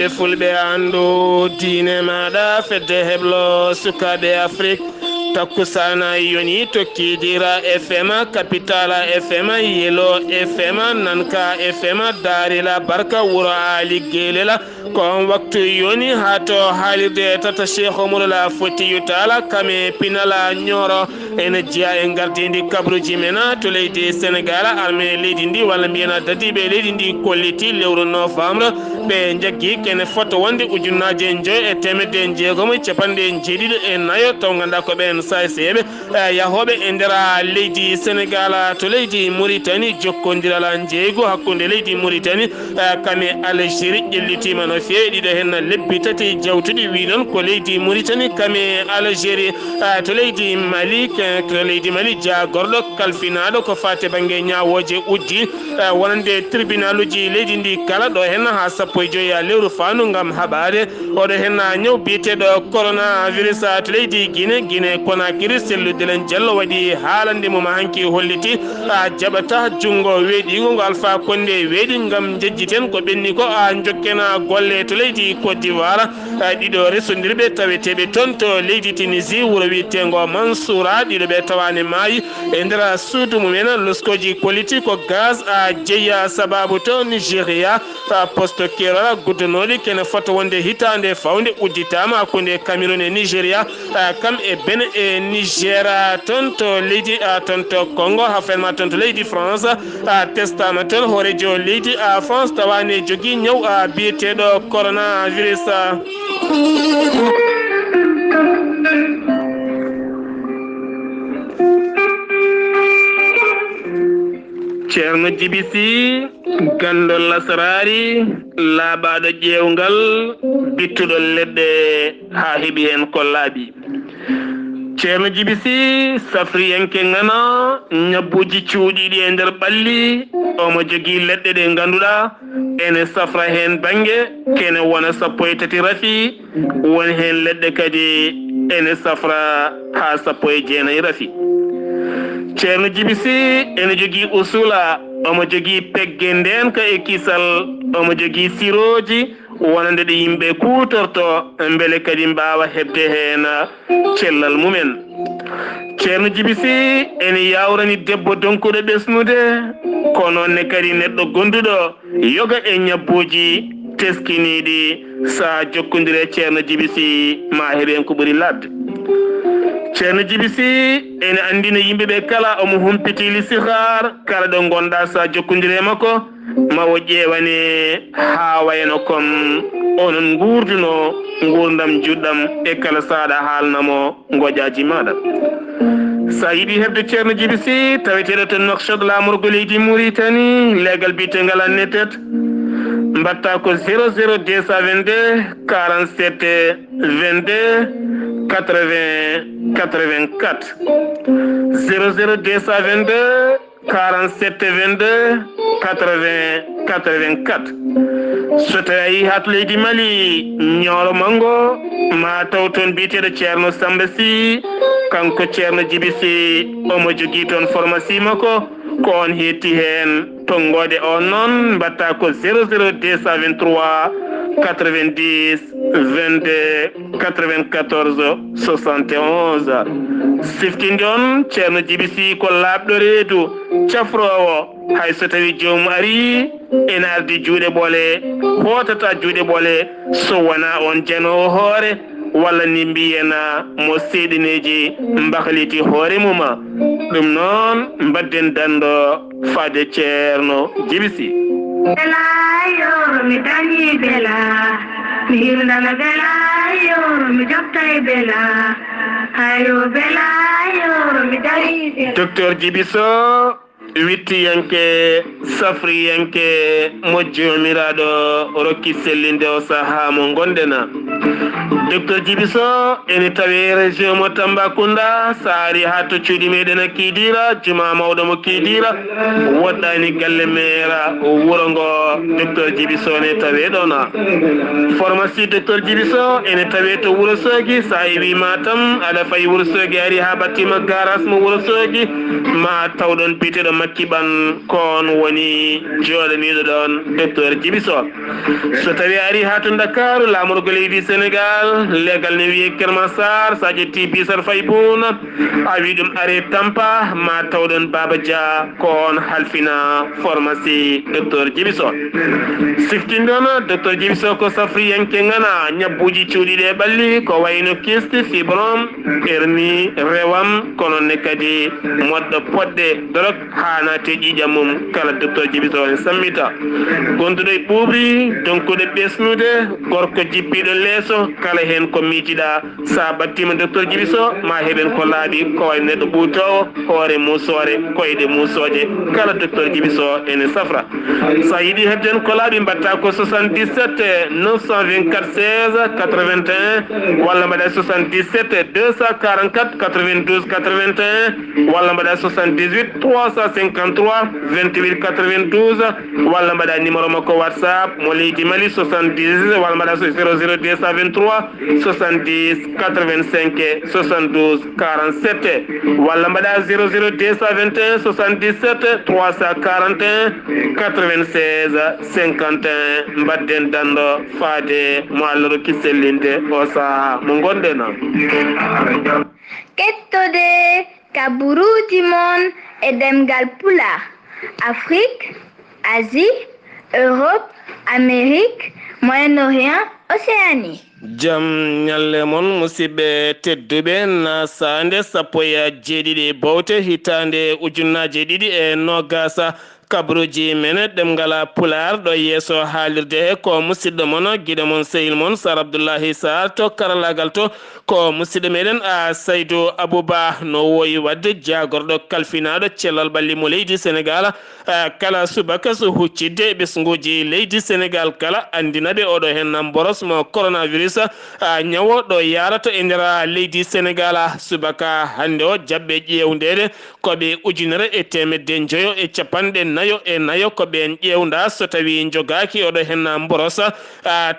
ɓe fulɓe andu diine maɗa fedde heblo sukaɓe Afrique takkusana yoni tokkidira FM Capitala FM Yelo FM Nanka FM Darila Barka Wuro Ali Gelela kon waktu yoni hato haalirde tata Cheikh Oumar Foutiyou Tall kame pinala ñoro ene jiya en gardidi kabruji mena to leydi Sénégal armée leydi ndi walla mbiyana dadiɓe leydi ndi kolliti lewru novembre ɓe jaggi kene foto wonde ujunnaje joyi e temedde jeegom capanɗe jeeɗiɗi e nayo taw ganduɗa ko ɓen sayseɓe yahoɓe e nder leydi Sénégal to leydi Mauritanie jokkodiral jeeygu hakkude leydi Mauritanie kame Algérie ƴellitima no fewi ɗiɗo hen lebbi tati jawtuɗi wi noon ko leydi Mauritanie kame Algérie to leydi Mali to leydi Mali jagorɗo kalfinaɗo ko fate banggue ñawoje uddi wonande tribunal uji leydi ndi kala ɗo hen ha sappo e joyi lewru fandu gam haɓade oɗo hen ñaw biyeteɗo coronavirus to leydi Guinée Conakry selludelen Diallo waɗi haalande mum hanki holliti jaɓata junggo weeɗigo ngo Alpha Condé weeɗi gam jejjiten ko ɓenni ko jokkena golle to leydi Côte d'Ivoire ɗiɗo resodirɓe taweteɓe toon to leydi Tunisie wuuro wiyetengo Mansoura ɗiɗo ɓe tawani maayi e nder suudu mumen loskoji politique ko gaz jeeya sababu to Nigéria poste kerola guddunoɗi kene foto wonde hitande fawde udditama hakkude Cameroun e Nigéria kam e Benin e Niger toon to leydi toon to Congo hafenma toon to leydi France testama toon hoorejo leydi France tawani jogui ñaw biyeteɗo coronavirus. Ceerno Djiby Sy gandol lasarari laaɓaɗo ƴewgal bittuɗo leɗɗe ha heeɓi hen ko laaɓi. Ceerno Djiby Sy safriyanke ngana ñabbuji cuuɗiɗi e nder ɓalli omo jogui leɗɗe ɗe ganduɗa ene safra hen banggue kene wona sappo e tati rafi won hen leɗɗe kadi ene safra ha sappo e jeenayi rafi. Ceerno Djiby Sy ene jogui usula omo jogui pegge ndenka e kisal omo jogui siroji wonande ɗe yimɓe kutorto beele kadi mbawa hebde hen cellal mumen. Ceerno Djiby Sy ene yawrani debbo donkuɗo ɓesnude ko nonne kadi neɗɗo gonduɗo yoga e ñabbuji teskiniɗi sa jokkodire Ceerno Djiby Sy ma heeɓen ko ɓuuri ladde. Ceerno Djiby Sy ene andina yimɓeɓe kala omo humpiti lisihar kala ɗo gonɗa sa jokkondire makko mawo ƴewane ha wayno comme onon gurduno gurdam juɗɗam e kala saɗa haalnamo goƴaji maɗa. sa yiiɗi hebde Ceerno Djiby Sy taweteɗo to Nouakchott lamorgo leydi Mauritanie legal bitegal annetet mbatta ko 00 222 47 22 80 84 00 222 47 22 80 84. so tawi ha to leydi Mali ñoolo mango ma taw toon biyeteɗo Ceerno Samba Sy kanko Ceerno Djiby Sy omo jogui toon pharmacie makko ko on hetti hen tonggode on noon mbatta ko 00 223 90 22 94 71. siftinde on Ceerno Djiby Sy ko laaɓɗo reedu cafrowo hay so tawi jomum ari ene ardi juuɗe ɓoole hotata juuɗe ɓoole so wona on janowo hoore walla ni mbiyen mo seeɗineji mbahliti hoore muma. ɗum noon mbadden dando fade Ceerno Djiby Sy. bela yo mi dañi bela mi hirnana bela yo mi joftay bela hayo bela yo mi dañi bela. Docteur Djiby Sow wittiyanke safriyanke mo jomiraɗo rokki sellinde o saaha mo gondena. Docteur Djiby Sow ene tawi région mo Tambacounda sa ari ha to cuuɗi meɗen Kidira juma mawɗo mo Kidira woɗɗani galle maire wuro ngo Docteur Djiby Sow ne tawe ɗon. pharmacie Docteur Djiby Sow ene tawe to Wourossogui sa iwi Matam aɗa fayi Wourossogui ari ha battima garage mo Wourossogui ma tawɗon biteɗo makkiban kon woni joɗaniɗo ɗon docteur Djiby Sow so tawi ari ha to Dakar lamorgo leydi Sénégal legal ne wiye Keur Massar sa ƴetti Bissar Faye Boune a wi ɗum are Tampa ma tawɗon Baba Dia kon halfina pharmacie docteur Djiby Sow siftinɗon docteur Djiby Sow ko safriyanke ngana ñabbuji cuuɗiɗe ɓalli ko wayno kyste fibrome hernie rewam kono ne kadi moɗɗo poɗɗe dorog hanate ƴiƴam mum kala docteur Djiby Sow en sammita gonduɗo e ɓuuɓri donkuɗo ɓesnude gorko jippiɗo leeso kala hen ko miijiɗa sa battima docteur Djiby Sow ma heɓen ko laaɓi ko way neɗɗo ɓuutowo hoore musore koyɗe musoje kala docteur Djiby Sow ene safra sa yiiɗi hebden ko laaɓi mbatta ko 77 924 16 81 walla mbaɗa 77 244 92 81 walla mbaɗa 78 353 28 92 walla mbaɗa numéro makko WhatsApp mo leydi Mali 70 walla mbaɗa 00 223 70 85 72 47 walla mbaɗa 00 221 77 341 96 51 mbadden dando faade mo Allah rokki sellinde o saha mo gonɗen kettode kaburuji mon e demgal pulaar Afrique, Asie, Europe, Amérique, Moyen-Orient, Océanie. jam ñalle mon musidɓe tedduɓe nasande sappo e jeeɗiɗi bowte hitande ujunnaje ɗiɗi e nogasa kabruji men ɗemgala pular ɗo yeeso haalirde he ko musidɗo moon guiɗo moon sehil moon Sar Abdoullahi Sarr to karallagal to ko musidɗo meɗen a Saydou Abouba no woyi wadde jagorɗo kalfinaɗo cellal ɓalli mo leydi Sénégal kala subaka so huccidde ɓesguji leydi Sénégal kala andinaɓe oɗo hen boros mo coronavirus ñawoɗo yarata e nder leydi Sénégal subaka hande o jabɓe ƴewdede koɓe ujunere e temedde joyo e capanɗe nayo ko ɓen ƴewda so tawi jogaki oɗo hen borosa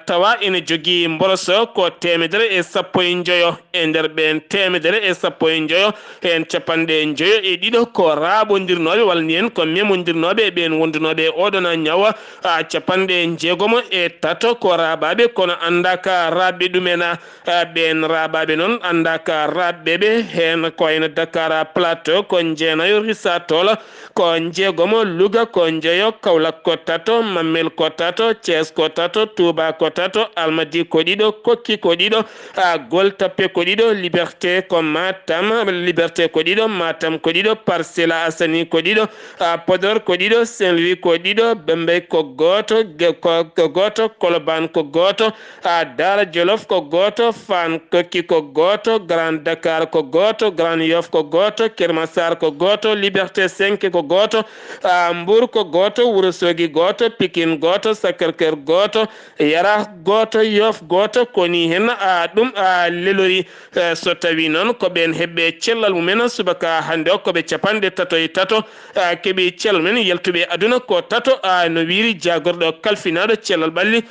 tawa ene jogui boroso ko temedere e sappo e joyo e nder ɓen temedere e sappo e joyo hen capanɗe joyo e ɗiɗo ko raɓodirnoɓe walla ni hen ko memodirnoɓe e ɓen wondunoɓe oɗon ñawa capanɗe jeegomo e tato ko rabaɓe kono andaka rabɓe ɗumen ɓen rabaɓe noon andaka rabɓeɓe hen ko ene Dakar Plateau ko jeenayo Rissa Tola ko jeegomo Louga ko jeeyo Kaolack ko tato Mamel ko tato Thiès ko tato Touba ko tato Almadi ko ɗiɗo Kokki ko ɗiɗo Gueule Tapée ko ɗiɗo Liberté ko Matam Liberté ko ɗiɗo Matam ko ɗiɗo Parcelles Assainies ko ɗiɗo Podor ko ɗiɗo Saint-Louis ko ɗiɗo Bambey ko goto ko goto Colobane ko goto Dara Djolof ko goto Fann Kokki ko goto Grand Dakar ko goto Grand Yoff ko goto Keur Massar ko goto Liberté 5 ko goto Mbour ko goto Ourossogui goto Pikine goto Sacré-Cœur goto Yara goto Yoff goto koni hen ɗum lelori so tawi noon ko ɓen heɓɓe cellal mumen subaka hande o koɓe capanɗe tato e tato keeɓi cellal men yaltuɓe aduna ko tato no wiiri jagorɗo kalfinaɗo cellal ɓalli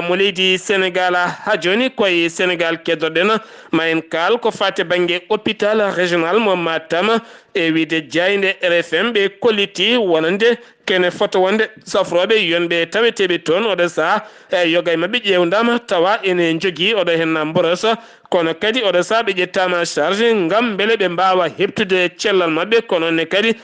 mo leydi Sénégal ha joni koye Sénégal keddoɗen ma en kal ko fate banggue hôpital régional mo Matam e wiide Diayde RFM ɓe kolliti wonande kene foto wonde safroɓe yonɓe taweteɓe toon oɗo saha yoga e mabɓe ƴewdama tawa ene jogui oɗo hen borosa kono kadi oɗo saha ɓe ƴettama charge gam beele ɓe mbawa heptude cellal mabɓe kono ne kadi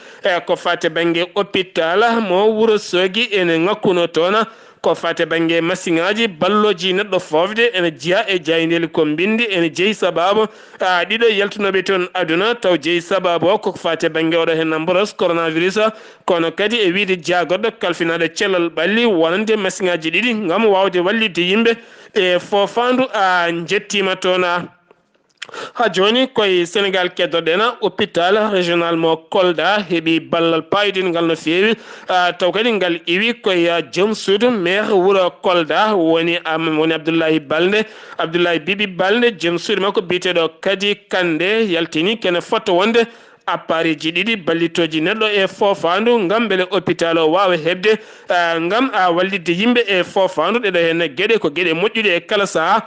ko fate banggue hôpital mo Ourossogui ene ngakkuno toon ko fate banggue masiŋaji balloji neɗɗo fofde ene jiya e jaydeli ko bindi ene jeeyi sababu ɗiɗo yaltunoɓe toon aduna taw jeeyi sababu o koko fate banggue oɗo hen boros coronavirus kono kadi e wiide jagorɗo kalfinaɗo cellal ɓalli wonande masiŋaji ɗiɗi gam wawde wallide yimɓe e fofandu jettima toon ha joni koye Sénégal keddoɗen hôpital régional mo Kolda heeɓi ballal payidingal no fewi taw kadi ngal iwi koye joom suudu maire wuuro Kolda woni Abdoulaye Bibi Balde joom suudu makko biteɗo Kadi Kande yaltini kene foto wonde appariji ɗiɗi ballitoji neɗɗo e fofandu gam beele hôpital o wawa hebde gam wallidde yimɓe e fofandu ɗeɗo hen gueɗe ko gueɗe moƴƴuɗe e kala saaha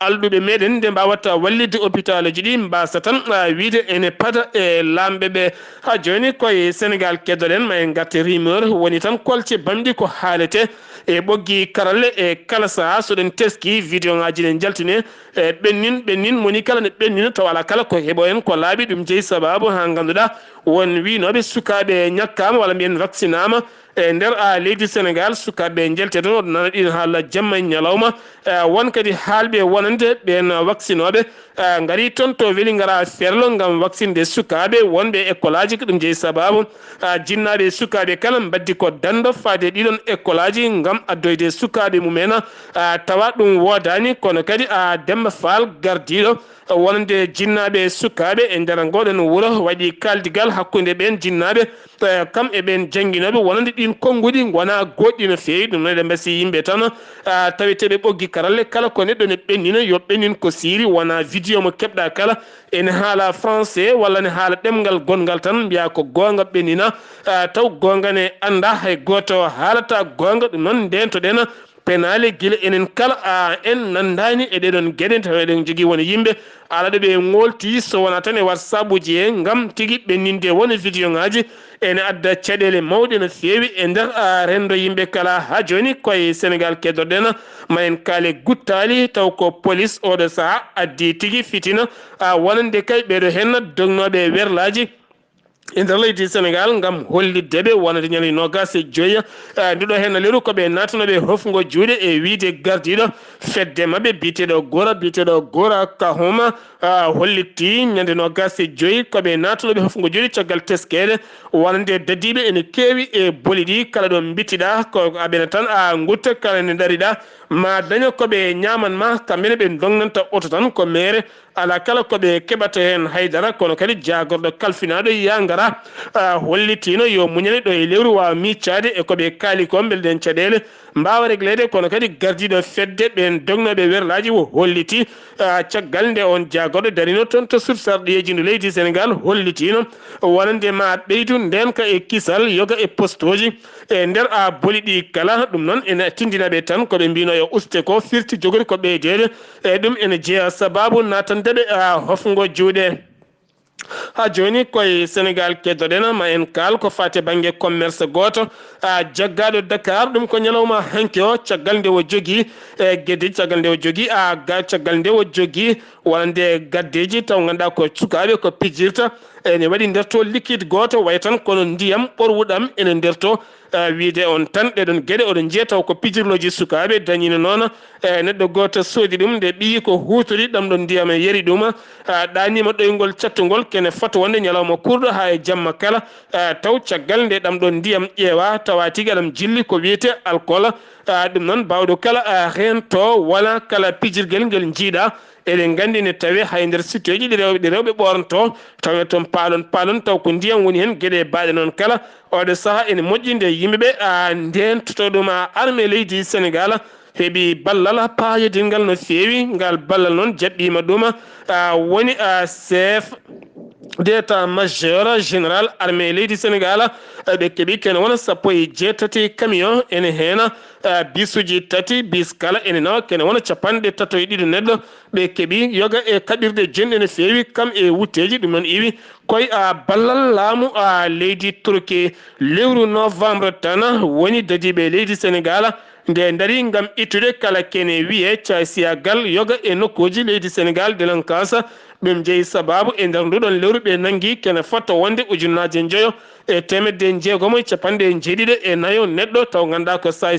alduɓe meɗen nde mbawata wallide hôpital ji ɗi mbasa tan wiide ene pada e lamɓe ɓe ha joni koye Sénégal keddoɗen ma en garte rumeur woni tan kolce bamɗi ko haalete e ɓoggi karalle e kala saha soɗen teski vidéo ngaji ɗe jaltine e ɓennin moni kala ne ɓennina taw ala kala ko heeɓo en ko laaɓi ɗum jeeyi sababu ha ganduɗa won winoɓe sukaɓe ñakkama walla mbiyen vaccinama e nder leydi Sénégal sukaɓe jelte tan oɗo nana ɗin haala jamma e ñalawma won kadi haalɓe wonande ɓen vaccinoɓe gari toon to weeli gara ferlo gam vaccinde sukaɓe wonɓe école aji ko ɗum jeeyi sababu jinnaɓe sukaɓe kala mbaddi ko dando faade ɗiɗon école aji gam addoyde sukaɓe mumen tawa ɗum wodani kono kadi Demba Fall gardiɗo wonande jinnaɓe sukaɓe e nder ngoɗen wuuro waɗi kaldigal hakkude ɓen jinnaɓe kam e ɓen jangguinoɓe wonande ɗin konnguɗi gona goɗɗi no fewi ɗum noon eɗen mbasi yimɓe tan taweteɓe ɓoggi karalle kala ko neɗɗo ne ɓennina yo ɓennin ko siiri wona vidéo mo keɓɗa kala ene haala français walla ne haala ɗemgal gongal tan mbiya ko gonga ɓennina taw gonga ne anda hay goto haalata gonga ɗum noon ndentoɗen penale guila enen kala en nandani e ɗeɗon gueɗe taw eɗen jogui woni yimɓe alaɗo ɓe golti so wona tan e WhatsApp uji he gam tigui ɓenninde woni vidéo ngaji ene adda caɗele mawɗe no fewi e nder rendo yimɓe kala ha joni koye Sénégal keddoɗen ma en kaale guttali taw ko police oɗo saaha addi tigui fitina wonande kay ɓeɗo hen dognoɓe werlaji e nder leydi Sénégal gam holliddeɓe wonande ñande nogas e joyya ndiɗo hen leeru koɓe natanoɓe hofgo juuɗe e wiide gardiɗo fedde mabɓe biteɗo gora kahuma hollitti ñande nogas e joyyi koɓe natanoɓe hofgo juuɗe caggal teskede wonande dadiɓe ene kewi e boli ɗi kala ɗo bittiɗa ko aɓene tan gutta kala ne ɗariɗa ma daña koɓe ñamanma kamɓene ɓe dongnanta oto tan ko mere ala kala koɓe keɓata hen haydara kono kadi jagorɗo kalfinaɗo ya gara hollitino yo muñane ɗo e lewru wawa miccade e koɓe kaali ko beele ɗen caɗele mbawa réglede kono kadi gardiɗo fedde ɓen dognoɓe werlaji o holliti caggal nde on jagorɗo darino toon to sursarɗiyeji ndu leydi Sénégal hollitino wonande ma ɓeydu ndenka e kisal yoga e poste oji e nder boli ɗi kala ɗum noon ene tindinaɓe tan koɓe mbino yo uste ko firti jogori ko ɓeydede e ɗum ene jeeya sababu natandeɓe hofgo juuɗe ha joni koye Sénégal keddoɗen ma en kaal ko fate banggue commerce goto jaggaɗo Dakar ɗum ko ñalawma hanki o caggal nde o jogui guedeji caggal nde o jogui caggal nde o jogui wonande gaddeji taw ganduɗa ko sukaɓe ko pijirta ene waɗi nder to liquide goto way tan kono ndiyam ɓorwuɗam ene nder to wiide on tan ɗeɗon gueɗe oɗon jiiya taw ko pijirloji sukaɓe dañino noon neɗɗo goto soodi ɗum nde ɓi ko hutori ɗam ɗon ndiyam yeri ɗum ɗanima ɗoygol cattugol kene foto wonde ñalawma kurɗo ha e jamma kala taw caggal nde ɗam ɗon ndiyam ƴeewa tawa tigui aɗam jilli ko wiyete alcool ɗum noon bawɗo kala rento wala kala pijirguel guel jiiɗa eɗen gandi ne tawi hay nder sittoji ɗi rewɓe ɓoranto tawe toon paalon taw ko ndiyam woni hen gueɗe baɗe noon kala oɗo saaha ene moƴƴi nde yimɓeɓe ndentoto ɗum armé leydi Sénégal heeɓi ballal paayodingal no fewi ngal ballal noon jaɓɓima ɗum woni chef d'état majeur général armée leydi Sénégal ɓe keeɓi kene wona sappo e jeetati camion ene hen bisuji tati bis kala ene nawa kene wona capanɗe tato e ɗiɗi neɗɗo ɓe keeɓi yoga e kaɓirɗe jonɗe ene fewi kam e wutteji ɗum noon iwi koye ballal laamu leydi Turquie lewru novembre tan woni dadiɓe leydi Sénégal nde dari gam ittude kala kene wiye casiyagal yoga e nokkuji leydi Sénégal délinquance ɗum jeeyi sababu e nder nduɗon lewru ɓe nanggui kene fotta wonde ujunnaje joyo e temedde jeegomo e capanɗe jeeɗiɗi e nayo neɗɗo taw ganduɗa ko say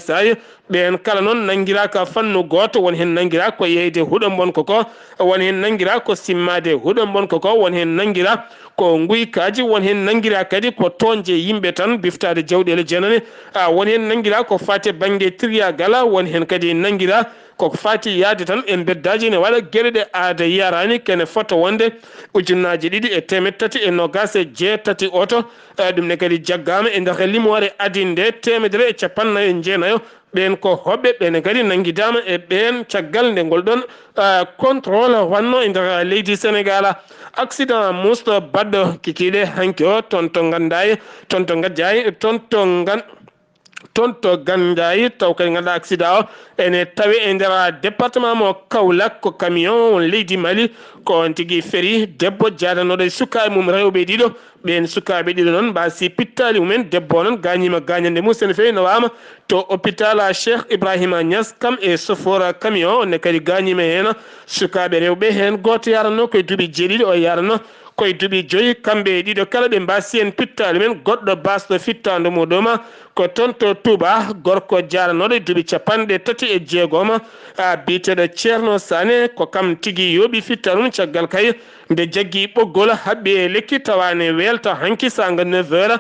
ɓen kala noon nanguiraka fannu goto won hen nanguira ko yeyde huuɗo bonko ko won hen nanguira ko simmade huuɗo bonko ko won hen nanguira ko guykaji won hen nanguira kadi ko tonje yimɓe tan biftade jawɗele janane won hen nanguira ko fate banggue triyagal won hen kadi nanguira koko fati yaade tan en beddaji ne waɗa gueɗe ɗe aada yarani kene foto wonde ujunnaje ɗiɗi e temed tati e nogas e jeetati oto ɗum ne kadi jaggama e nder limore adinde temedere e capannayyo e jeenayo ɓen ko hoɓɓe ɓene kadi nanguidama e ɓen caggal nde ngol ɗon contrôle wanno e nder leydi Sénégal accident musto baɗɗo kikiɗe hanki o toon to gandayi toon to gaddiayi toon to toon to Gandiaye taw kadi ganduɗa accident o ene tawi e nder département mo Kaolack ko camion leydi Mali ko on tigui féri debbo jadanoɗo e sukaɓe mum rewɓe ɗiɗo ɓen sukaɓe ɗiɗo noon mbasi pittali mumen debbo o noon gañima gañande mum sene fewi no wama to hôpital Cheikh Ibrahima Niass kam e chauffeur camion ne kadi gañima hen sukaɓe rewɓe hen goto yarano koye duuɓi jeeɗiɗi o yarano koye duuɓi joyyi kamɓe ɗiɗo kala ɓe mbasi en pittali men goɗɗo basɗo fittandu muɗum ko toon to Touba gorko jaranoɗo duuɓi 36 biteɗo Ceerno Sané ko kam tigui yooɓi fittanum caggal kay nde jaggui ɓoggol haɓɓi lekki tawane welta hanki sanga 9 heures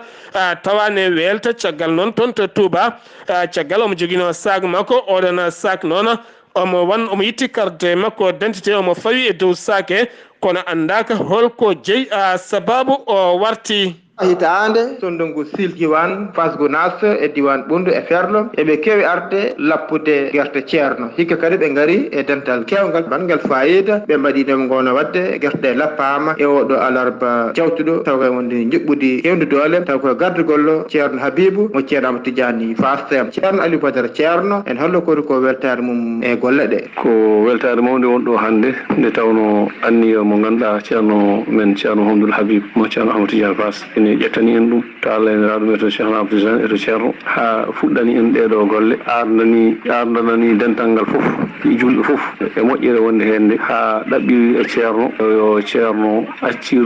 tawane welta caggal noon toon to Touba caggal omo joguino sac makko oɗon sac noon omo yitti carte makko d'identité omo fawi e dow sac e kono andaka holko jeeyi sababu o warti hitande to ndungu sil diwan Fass Gounass e diwan Ɓundu e Ferlo eɓe kewi arde lappude guerte ceerno hikka kadi ɓe gaari e dental kewgal banggal fayida ɓe mbaɗi ɗum gowno wadde guerte ɗe lappama e oɗo alarba jawtuɗo taw koye wonde juɓɓudi hewde doole taw koye gardugollo ceerno Habibou mo ceerno Amadou Tidiani Fass ceerno Aliou Badara ceerno en hollo kodi ko weltare mum e golle ɗe ko weltare mawde wonɗo hande nde tawno anniya mo ganduɗa ceerno men ceerno Hamdoul Habib mo ceerno Amadou Tidiani Fass ene ƴettani en ɗum to Allah en raɗum eto Cheikh Amadou Tidiani eto ceerno ha fuɗɗani en ɗeɗo golle ardanani dental ngal foof e julɓe foof e moƴƴere wonde hen nde ha ɗaɓɓi e ceerno yo ceerno accir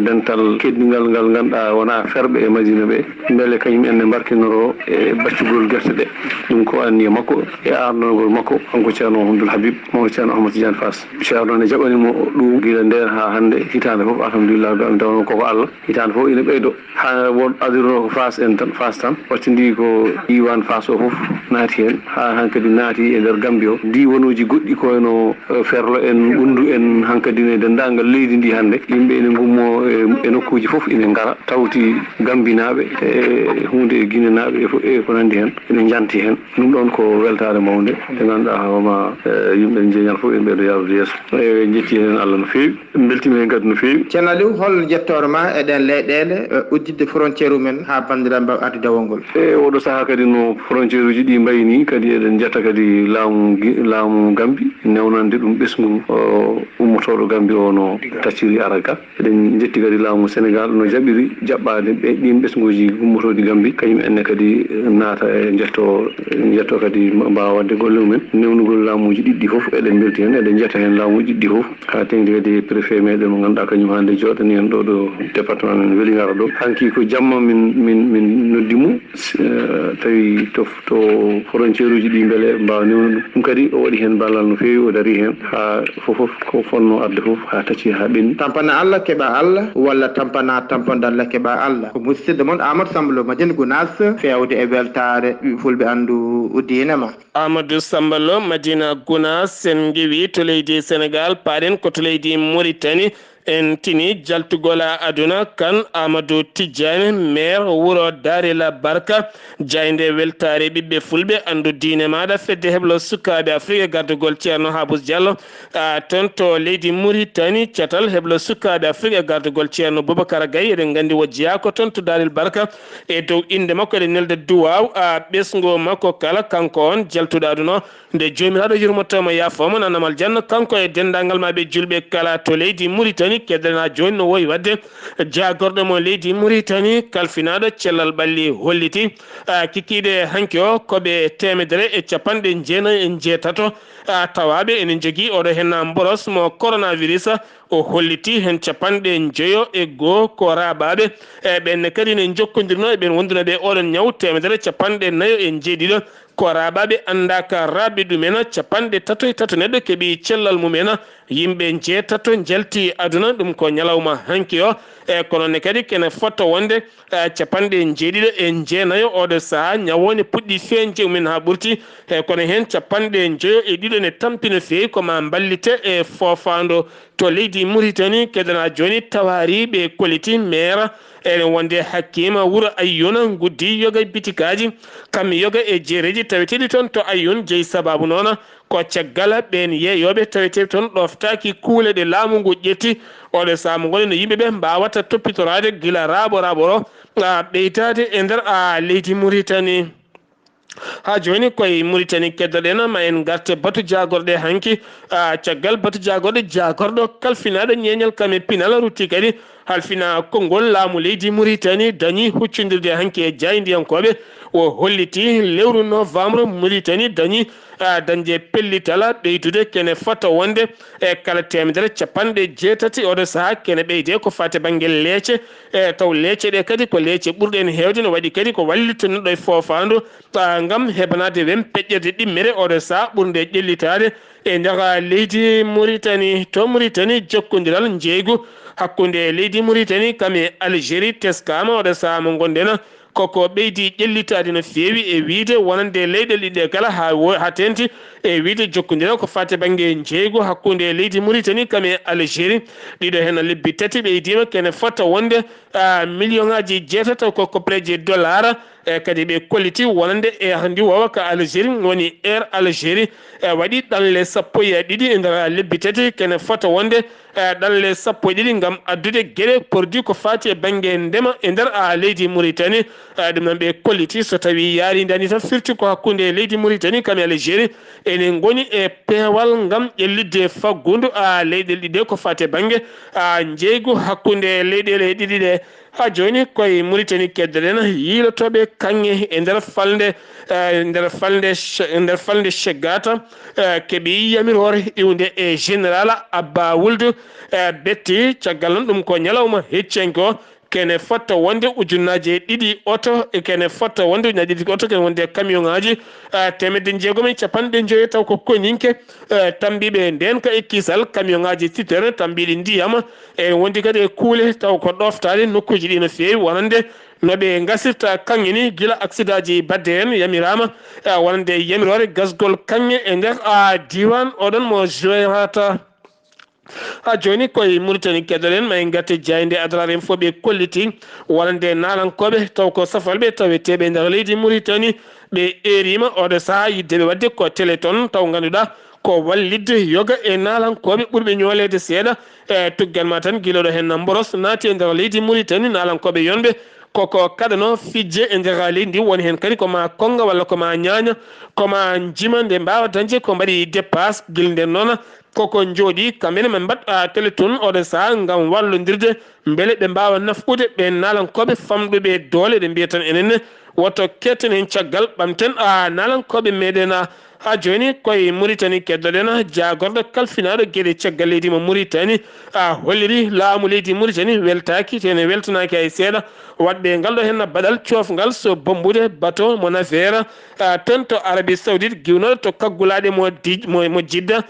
dental keddigal ngal ganduɗa wona ferɓe e Madina ɓe beele kañum enne mbarkinoro e baccugol guerte ɗe ɗum ko anniya makko e ardanogol makko kanko ceerno Hamdoul Habib mo ceerno Amadou Tidiani Fass ceerno ne jaɓanimo ɗum guila nden ha hande hitande foof alhamdulillah ɗo tawno koko Allah hitande foof ina ɓeydo ha won adiro ko Fass en tan Fass tan wattidi ko diwan Fass o foof naati hen ha hankadi naati e nder Gambie o diwanuji goɗɗi koyno Ferlo en Ɓundu en hankadi ne dendagal leydi ndi hande yimɓe ene gummo e nokkuji foof ine gara tawti Gambinaɓe e hunde Guinée naɓe e ko nandi hen ene janti hen ɗum ɗon ko weltare mawde nde ganduɗa hawma yimɓe jeeñal foof en ɓeɗo yarude yeeso e jetti hen Allah no fewi beltima hen kadi no fewi ceerno Aliou hol jettore ma eɗen leyɗele uddidde frontiére umen ha bandiraɓe mbawa arde dawol ngol e oɗo saaha kadi no frontiére uji ɗi mbayni kadi eɗen jetta kadi laamu Gambie newnande ɗum ɓesgu ummotoɗo Gambie o no tacciri araka eɗen jetti kadi laamu Sénégal no jaɓiri jaɓɓade ɗin ɓesguji ummotoɗi Gambie kañum enne kadi naata e jetto kadi mbawa wadde golle mumen newnugol laamuji ɗiɗɗi foof eɗen belti hen eɗen jetta hen laamuji ɗiɗɗi foof ha tengti kadi préfet meɗen mo ganduɗa kañum hande joɗani hen ɗo département men Vélingara ɗo hanki ko jamma min noddimo tawi to frontiére uji ɗi beele mbawa newnude ɗum kadi o waɗi hen ballal no fewi o dari hen ha fofoof ko fonno arde foof ha tacci ha ɓenni tampana Allah keeɓa Allah walla tampande Allah keeɓa Allah ko musidɗo moon Amadou Samba Lo Madina Gounass fewde e weltare fulɓe andu diine ma Amadou Samba Lo Madina Gounass en giwi to leydi Sénégal paɗen ko to leydi Mauritanie en tini jaltugola aduna kan Amadou Tidiane maire wuro Darela Barka jayde weltare ɓiɓɓe fulɓe andu diine maɗa fedde heblo sukaɓe Afrique gardugol ceerno Habous Diallo toon to leydi Mauritanie catal heblo sukaɓe Afrique gardugol ceerno Boubacar Gaye eɗen gandi wojjiya ko toon to Darel Barka e dow inde makko eɗen nelde duwaw ɓesgo makko kala kanko on jaltuɗo aduna nde jomiraɗo yurmotomo yafomo nanamal janno kanko e dendagal maɓe julɓe kala to leydi Mauritanie keddana joni no wowi wadde jagorɗo mo leydi Mauritanie kalfinaɗo cellal ɓalli holliti kikiɗe hanki o koɓe 190 tawaɓe enen jogui oɗo hen boros mo coronavirus o holliti hen 50 ko raɓaɓe ɓenne kadi ne jokkodirno eɓen wonduno ɓe oɗon ñaw 140 ko raɓaɓe andaka raɓɓe ɗumen 33 neɗɗo keeɓi cellal mumen yimɓe jeetato jalti aduna ɗum ko ñalawma hanki o kono ne kadi kene fotto wonde 79 oɗo saaha ñawone puɗɗi feñje mumen ha ɓurti kono hen 52 ne tampino fewi koma ballite e fofando to leydi Mauritanie kedana joni tawariɓe koliti maire ene wonde hakkima wuuro Ayyuna guddi yoga bitikaji kammi yoga e jeereji taweteɗi toon to Ayyun jeeyi sababu noon ko caggal ɓen yeeyoɓe taweteɗi toon ɗoftaki kuule ɗe laamu ngu ƴetti oɗo saamu ngol no yimɓeɓe mbawata toppitorade gila raɓo ɓeytade e nder leydi Mauritanie ha joni koye Mauritanie keddoɗen ma en garte batu jagorɗe hanki caggal batu jagorɗo kalfinaɗo ñeñal kame pinal rutti kadi halfina konngol laamu leydi Mauritanie dañi huccodirde hanki e jaydiyankoɓe o holliti lewru novembre Mauritanie dañi dañde pellitala ɓeydude kene fota wonde e kala temedere capanɗe jeetati oɗo saaha kene ɓeyde ko fate bangel leecce taw leecce ɗe kadi ko leecce ɓurɗen hewde no waɗi kadi ko wallitinoɗo e fofandu ngam heɓanade wen peƴƴirde ɗimmere oɗo saaha ɓurde ƴellitade e nder leydi Mauritanie to Mauritanie jokkodiral jeygu hakkude leydi Mauritanie kame Algérie teskama oɗo saaha mo gondena koko ɓeydi ƴellitade no feewi e wiide wonande leyɗele ɗiɗe kala ha tenti e wiide jokkodira ko fate banggue jeygu hakkude leydi Mauritanie kame Algérie ɗiɗo hen lebbi tati ɓeydima kene fota wonde million ngaji jeetati ko kopleje dollar e kadi ɓe kolliti wonande e handi wawa ka Algérie woni Air Algérie waɗi ɗanle sappo e ɗiɗi e nder lebbi tati kene fota wonde ɗanle sappo e ɗiɗi ngam addude gueɗe produit ko fati e banggue ndema e nder leydi Mauritanie ɗum noon ɓe kolliti so tawi yaari dani tan firti ko hakkude leydi Mauritanie kame Algérie enen goni e peewal ngam ƴellidde faggudu leyɗele ɗiɗe ko fati e banggue jeygu hakkude leyɗele ɗiɗi ɗe ha joni koye Mauritanie keddoɗen yiilotoɓe kanŋe e nder falde Cheggata keeɓi yamirore iwde e général Abba Wuldu betti caggal noon ɗum ko ñalawma heccenko o kene fotta wonde ujunnaje ɗiɗi oto e kene fotta wonde ujunnaje ɗiɗi oto kene wonde camion ngaji temedde jeegom capanɗe joyi taw ko koninke tambiɓe nden ka e kisal camion ngaji citerne tambiɗi ndiyam e wondi kadi e kuule taw ko ɗoftade nokkuji ɗi no fewi wonande noɓe gasirta kanŋe ni gila accident ji badde hen yamirama wonande yamirore gasgol kanŋe e nder diwan oɗon mo joyata ha joni koye Mauritanie keddoɗen ma en garte jayde adrare en fo ɓe kolliti wonande nalankoɓe taw ko safalɓe taweteɓe nder leydi Mauritanie ɓe erima oɗo saaha yiddeɓe wadde ko téléton taw ganduɗa ko wallidde yoga e nalankoɓe ɓurɓe ñoolede seeɗa e tuggal ma tan guiloɗo hen boros naati e nder leydi Mauritanie nalankoɓe yonɓe koko kaɗano fijje e nder leydi ndi woni hen kadi koma konga walla koma ñaña koma jima nde mbawa dañde ko mbaɗi dépasse guil nden noon koko jooɗi kamɓene ɓe mbaɗa téléton oɗo saaha ngam wallodirde beele ɓe mbawa nafɓude ɓe nalankoɓe famɗuɓe doole ɗe mbiya tan enenne woto ketten hen caggal ɓamten nalankoɓe meɗen ha joni koye Mauritanie keddoɗen jagorɗo kalfinaɗo gueɗe caggal leydi mo Mauritanie holliri laamu leydi Mauritanie weltaki tene weltanaki hay seeɗa wadɓe ngal ɗo hen baɗal cofgal so bombude bateau mon affaire ton to Arabie Saoudite guiwnoɗo to kaggulaɗe mo Jidda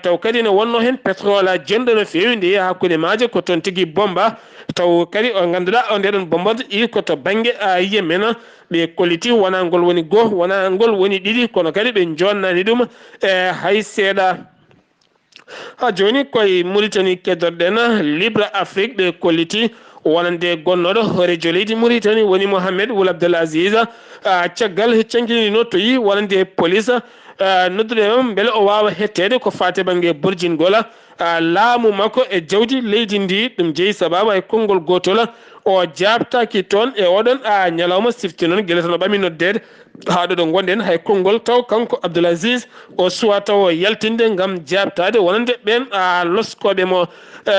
taw kadi ne wonno hen pétrole jonɗo no fewi nde yiya hakkude maaje ko toon tigui bomba taw kadi o ganduɗa o ndeɗon bomborde ii koto banggue Yemen ɓe kolliti wona ngol woni goho wona ngol woni ɗiɗi kono kadi ɓe jonnani ɗum e hay seeɗa ha joni koye Mauritanie keddorɗen Libre Afrique ɓe kolliti wonande gonnoɗo hoorejo leydi Mauritanie woni Mohamed Ould Abdel Aziz caggal heccankini to yi wonande police noddude beele o wawa hettede ko fate banggue borjingola laamu makko e jawdi leydi ndi ɗum jeeyi sababu hay konngol gotol o jabtaki toon e oɗon ñalawma sifti noon guila tan o ɓami noddede ha ɗo gonɗen hay konngol taw kanko Abdoulaziz o suwa taw yaltinde gam jabtade wonande ɓen loskoɓe mo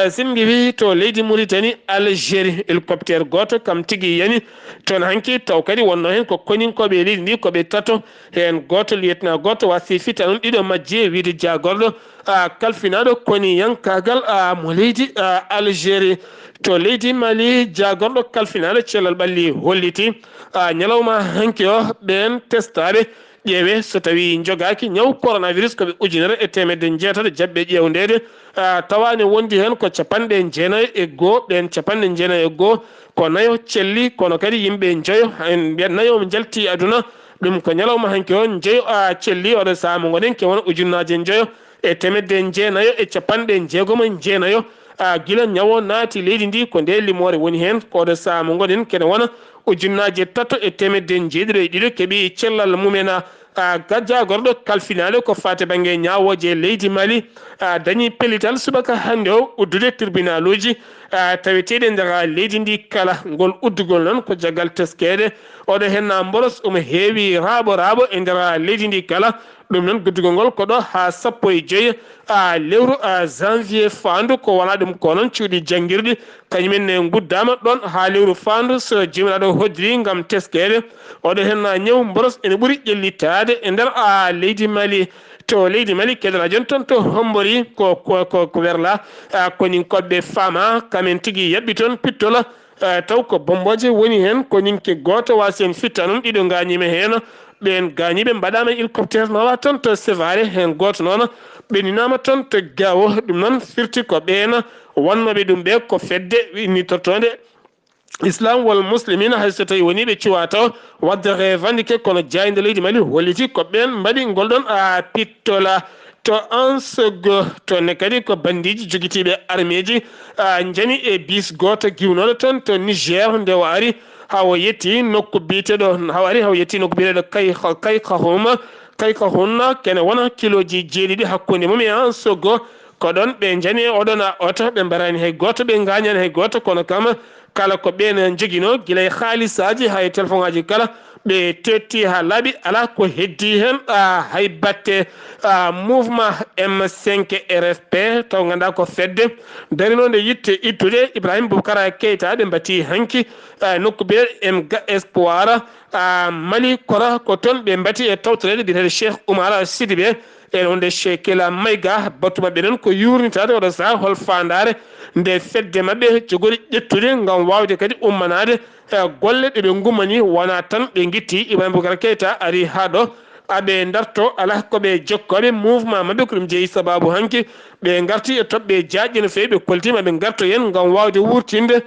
sinmi wi to leydi Mauritanie Algérie hélicoptère goto kam tigui yani toon hanki taw kadi wonno hen ko koninkoɓe leydi ndi koɓe tato hen goto lieutenant goto wasi fita noon ɗiɗo majji e wiide jagorɗo kalfinaɗo koni yankagal mo leydi Algérie to leydi Mali jagorɗo kalfinaɗo cellal ɓalli holliti ñalawma hanki o ɓen testade ƴeewe so tawi jogaki ñaw coronavirus koɓe ujunere e temedde jeetato jabɓe ƴewdede tawani wondi hen ko capanɗe jeenayo e goho ɓen capanɗe jeenayo e goho ko nayo celli kono kadi yimɓe joyo en mbiya nayo jalti aduna ɗum ko ñalawma hanki o jeeyo celli oɗo saaha mo gonen ke wona ujunnaje joyo e temedde jeenayo e capanɗe jeegom jeenayo gila ñawo naati leydi ndi ko nde limore woni hen koɗo saaha mo gonen kene wona ujunnaje tato e temedde jeeɗiɗo e ɗiɗo keeɓi cellal mumen gadja gordo kalfinale ko fate bange nyaawoje leydi Mali dañi pelital subaka hande o uddude tribunaluji tawetede ndara leydi ndi kala ngol uddugol non ko jagal teskede oɗo henna mboros heewi rabo e ndara leydi ndi kala ɗum noon guddugol ngol ko ɗo ha 15 lewru janvier fandu ko wona ɗum ko noon cuuɗi janguirɗi kañumen ne guddama ɗon ha lewru fandu so jimiraɗo hoddiri gam teskede oɗo henna ñaw mboros ene ɓuuri ƴellitade e nder leydi Mali to leydi Mali kedora jon ton to hombori ko werla konin koɓɓe fama kamen tigui yabɓi toon pittola taw ko bomboje woni hen koninke goto wasi en fitta noon ɗiɗo gañima hen ɓen gañiɓe mbaɗama hélicoptère nawa toon to Sévaré hen goto noon ɓeninama toon to Gao ɗum noon firti ko ɓen wonnoɓe ɗum ɓe ko fedde ni totode islam wal muslimina hayso tawi woni ɓe cuwa taw wadde revendiqué kono jayde leydi Mali holliti ko ɓen mbaɗi ngolɗon pittola to ansogo to ne kadi ko bandiji joguitiɓe armée ji jani e bis goto giwnoɗo toon to Niger nde o ari hawo yetti nokku biteɗo hawo yetti nokku biteɗo kay kahuma kene wona kiloji jeeɗiɗi hakkude mum e ansogo ko ɗon ɓe jani oɗon oto ɓe mbarani hay goto ɓe gañani hay goto kono kam kala ko ɓen joguino guilay haalisaji hay téléphone aji kala ɓe tetti ha laaɓi ala ko heddi hen hay batte mouvement M5 RFP taw ganduɗa ko fedde darinode yitte ittude Ibrahima Boubacara Keita ɓe mbatti hanki nokku ɓe espoir Mali kora ko toon ɓe mbatti e tawtorede biteɗe Cheikh Oumar Sidibé e wonde Chekela Mayga battu mabɓe ɗon ko yurnitade oɗo saha hol fandare nde fedde mabɓe jogori ƴettude gam wawde kadi ummanade golle ɗeɓe gummani wona tan ɓe guitti Ibrahima Boubacara Keita ari ha ɗo aɓe darto ala koɓe jokkoɓe mouvement mabɓe ko ɗum jeeyi sababu hanki ɓe garti e toɓɓe jaƴƴi no fewi ɓe koltima ɓe garto yen gam wawde wurtinde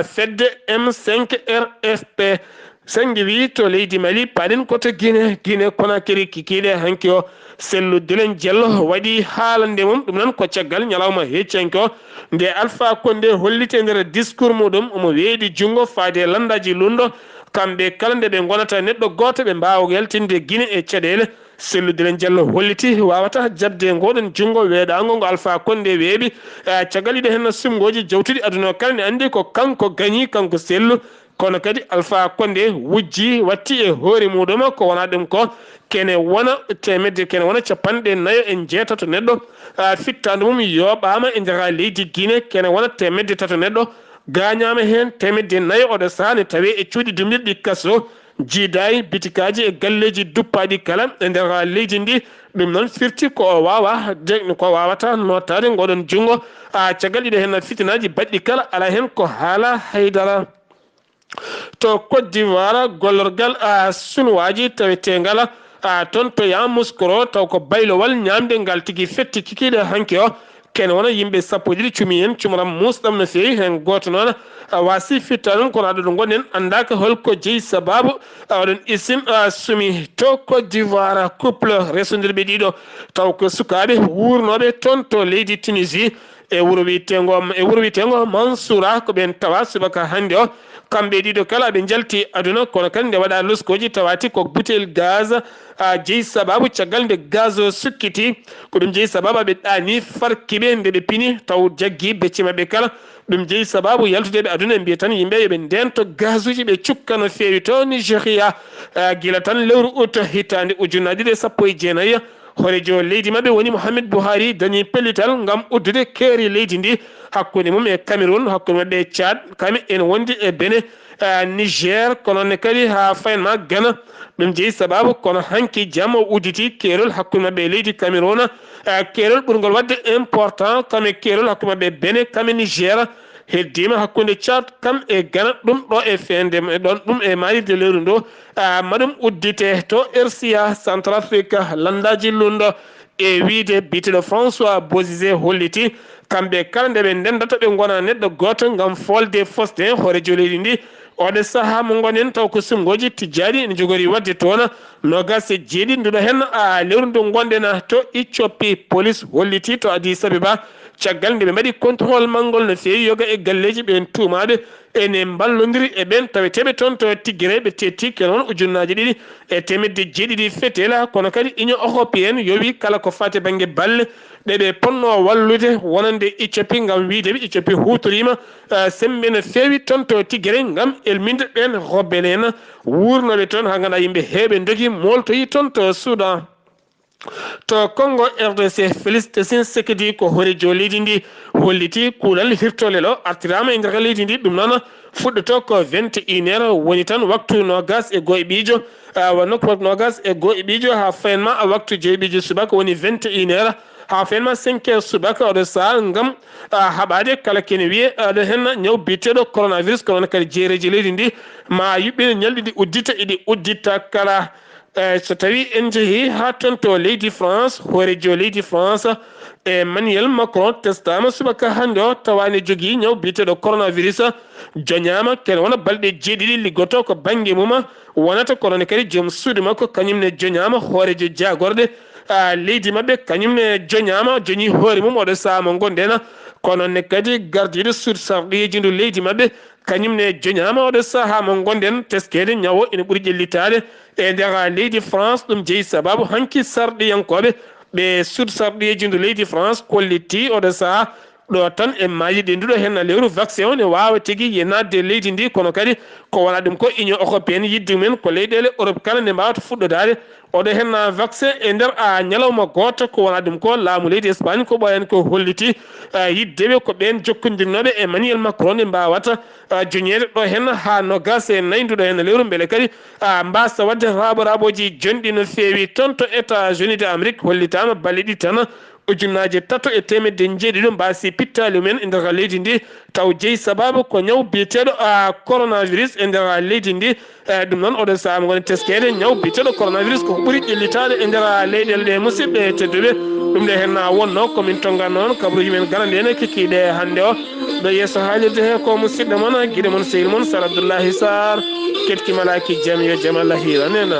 fedde M5 RFP sangi wi to leydi Mali paɗen koto Guinée Conakry kikiɗe hanki o sellu Dilen Diallo waɗi haalande mum ɗum noon ko caggal ñalawma heccanki o nde Alpha Condé hollite nder discours muɗum omo weeɗi junggo faade landaji lundo kamɓe kala nde ɓe gonata neɗɗo goto ɓe mbawa yaltinde Guinée e caɗele sellu Dilen Diallo holliti wawata jabde ngoɗon junggo weeɗago ngo Alpha Condé weeɓi caggal ɗiɗo hen sumgoji jawtuɗi aduna kala ne andi ko kanko gañi kanko sellu kono kadi Alpha Condé wujji watti e hoore muɗum ko wona ɗum ko kene wona temedde kene wona 49 neɗɗo fittande mum yoɓama e nder leydi Guinée kene wona 3 neɗɗo gañama hen 4 oɗo sahne tawi e cuuɗi dumɗiɗi kaso jiidayi bitikaji e galleji duppaɗi kala e nder leydi ndi ɗum noon firti ko wawa ko wawata nottade ngoɗon junggo caggal ɗiɗo hen fitinaji baɗɗi kala ala hen ko haala haydara to Côte d'Ivoire gollorgal sunuwaji tawetegal toon to Yamoussoukro taw ko baylowal ñamde ngal tigui fetti kikiɗe hanki o kene wona yimɓe 1 cumi en cumram musɗam no fewi hen goto noon wasi fitta ɗum kono aɗa ɗo gonɗen andaka holko jeeyi sababu oɗon isim sumi to Côte d'Ivoire couple resodiriɓe ɗiɗo taw ko sukaɓe wurnoɓe toon to leydi Tunisie e wuro wiyetego Mansoura ko ɓen tawa subaka hande o kamɓe ɗiɗo kala ɓe jalti aduna kono kadi nde waɗa luskoji tawati ko butel gaz jeeyi sababu caggal nde gaz o sukkiti ko ɗum jeeyi sababu ɓe ɗani farkiɓe nde ɓe pini taw jaggi becce mabɓe kala ɗum jeeyi sababu yaltudeɓe aduna e mbiya tan yimɓe yoɓe ndento gaz uji ɓe cukka no fewi to Nigéria guila tan lewru août hitande ujunnaje ɗiɗi 19 horejo leydi mabɓe woni Mouhamed Buhari dañi pellital gam uddude keeri leydi ndi hakkude mum e Cameroun hakkude mabɓe e Tchad kami en wondi e Benin Niger kono ne kadi ha faynma Ghana ɗum jeeyi sababu kono hanki jamma udditi keerol hakkude mabɓe e leydi Cameroun keerol ɓurgol wadde important kame keerol hakkude mabɓe Benin kame Niger heddima hakkude Tchad kam e Ghana ɗum ɗo e fende ɗon ɗum e maayirde lewru ndo maɗum uddite to RCA Centrafrique landaji lundo e wiide biteɗo François Bozizé holliti kamɓe kala nde ɓe ndendata ɓe gona neɗɗo goto gam folde fosde hoorejo leydi ndi oɗo saaha mo gonen taw ko sumgoji tijjaɗi ne jogori wadde toon nogas e jeeɗiɗi nduɗo hen lewru ndu gonɗen to Éthiopie police holliti to Addis Abeba caggal nde ɓe mbaɗi contrôle mangol no feewi yoga e galleji ɓen tuumaɓe ene ballodiri e ɓen taweteɓe toon to tigguere ɓe tetti ke noon ujunnaji ɗiɗi e temedde jeeɗiɗi fetela kono kadi union européenne yowi kala ko fate banggue balle ɗeɓe ponno wallude wonande Éthiopie gam wideɓe Éthiopie hutorima sembe no feewi toon to tigguere gam elminde ɓen robbene en wurnoɓe toon ha ganduɗa yimɓe heeɓe dogui moltoyi toon to Soudan to Congo RDC Félix Tshisekedi ko horejo leydi ndi holliti kuulal hirtole ɗo artirama e nder leydi ndi ɗum noon fuɗɗoto ko 21h woni tan waktu nogas e goye ɓiijo wonno ko nogas e goye ɓiijo ha fayenma waktu jeeɓijo subaka woni 21h ha fayenma 5h subaka oɗo saaha gam haɓade kala kene wiye aɗa hen ñaw biteɗo coronavirus ko noon kadi jeereji leydi ndi ma yuɓɓine ñalɗiɗi uddita iɗi uddita kala so tawi en jeehi ha toon to leydi France horejo leydi France Emmanuel Macron testama subaka hande o tawani jogui ñaw biteɗo coronavirus joñama ken wona balɗe jeeɗiɗi liggoto ko banggue mum wonata kono kadi joom suudu makko kañumne joñama hoorejo jagorɗe leydi mabɓe kañumne joñama joñi hoore mum oɗo saaha mo gonɗen kono ne kadi gardiɗo suud sarɗiji ndu leydi mabɓe kañumne joñama oɗo saaha mo gonɗen teskede ñawo ene ɓuuri ƴellitade e nder leydi France ɗum jeeyi sababu hanki sarɗiyankoɓe ɓe suud sarɗiji ndu leydi France kolliti oɗo saaha ɗo tan e mayiɗe nduɗo hen lewru vaccin o ne wawa tigui yenadde leydi ndi kono kadi ko wona ɗum ko union européenne yidde mumen ko leyɗele Europe kala nde mbawata fuɗɗodade oɗo hen vaccin e nder ñalawma goto ko wona ɗum ko laamu leydi Espagne ko ɓoyen ko holliti yiddeɓe ko ɓen jokkodirnoɓe Emmanuel Macron ne mbawata joñede ɗo hen ha nogas e nayyi nduɗo hen lewru beele kadi mbasa wadde raɓoji jonɗi no feewi toon to États-Unis d'Amérique hollitama balɗe ɗiɗi tan ujunnaje tato e temedde jeeɗiɗi mbasi pittali mumen e nder leydi ndi taw jeeyi sababu ko ñaw biyeteɗo coronavirus e nder leydi ndi ɗum noon oɗo saaha mo goni teskede ñaw biyeteɗo coronavirus ko ɓuuri ƴellitade e nder leyɗele ɗe musidɓe tedduɓe ɗum nde hen wonno komin tongan noon kabaruji men garande en kikiɗe hande o ɗo yesso haalirde he ko musidɗo moon guiɗo moon sehil moon Sar Abdoullahi Sarr ketkimalaki jaam yo jaam Allah hiranena